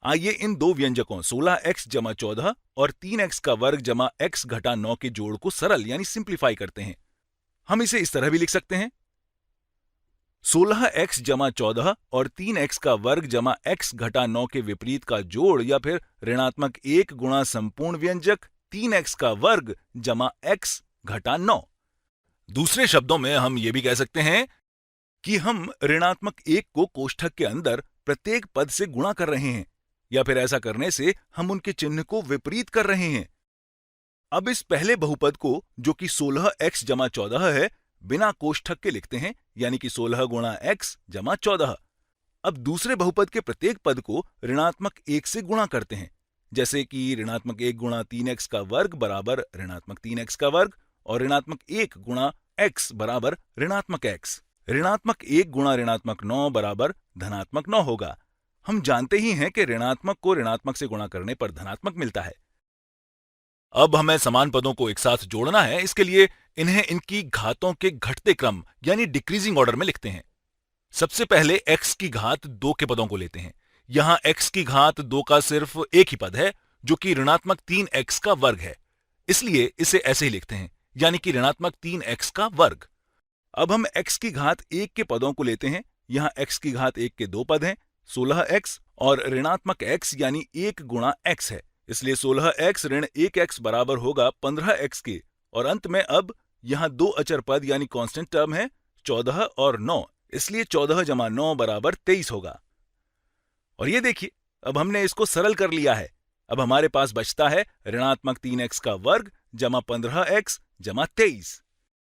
आइए इन दो व्यंजकों 16x जमा 14 और 3x का वर्ग जमा x घटा 9 के जोड़ को सरल यानी सिंप्लीफाई करते हैं। हम इसे इस तरह भी लिख सकते हैं 16x जमा 14 और 3x का वर्ग जमा x घटा 9 के विपरीत का जोड़, या फिर ऋणात्मक 1 गुणा संपूर्ण व्यंजक 3x का वर्ग जमा x घटा 9। दूसरे शब्दों में हम ये भी कह सकते हैं कि हम ऋणात्मक 1 को कोष्ठक के अंदर प्रत्येक पद से गुणा कर रहे हैं, या फिर ऐसा करने से हम उनके चिन्ह को विपरीत कर रहे हैं। अब इस पहले बहुपद को, जो कि 16x जमा 14 है, बिना कोष्ठक के लिखते हैं, यानी कि 16 गुणा x जमा 14। अब दूसरे बहुपद के प्रत्येक पद को ऋणात्मक 1 से गुणा करते हैं, जैसे कि ऋणात्मक 1 गुणा 3x का वर्ग बराबर ऋणात्मक 3x का वर्ग, और ऋणात्मक 1 गुणा x बराबर ऋणात्मक x। ऋणात्मक 1 गुणा ऋणात्मक 9 बराबर धनात्मक 9 होगा। हम जानते ही हैं कि ऋणात्मक को ऋणात्मक से गुणा करने पर धनात्मक मिलता है। अब हमें समान पदों को एक साथ जोड़ना है। इसके लिए इन्हें इनकी घातों के घटते क्रम यानी डिक्रीजिंग ऑर्डर में लिखते हैं। सबसे पहले x की घात 2 के पदों को लेते हैं। यहां x की घात 2 का सिर्फ एक ही पद है, जो कि ऋणात्मक 3x का वर्ग है, इसलिए इसे ऐसे ही लिखते हैं, यानी कि ऋणात्मक 3x का वर्ग। अब हम x की घात 1 के पदों को लेते हैं। यहां x की घात 1 के दो पद हैं, 16x और ऋणात्मक x यानी 1 गुणा x है, इसलिए 16x ऋण 1x बराबर होगा 15x के। और अंत में अब यहां दो अचर पद यानी कांस्टेंट टर्म है 14 और 9, इसलिए 14 जमा 9 बराबर 23 होगा। और ये देखिए, अब हमने इसको सरल कर लिया है। अब हमारे पास बचता है ऋणात्मक 3x का वर्ग जमा 15x जमा 23।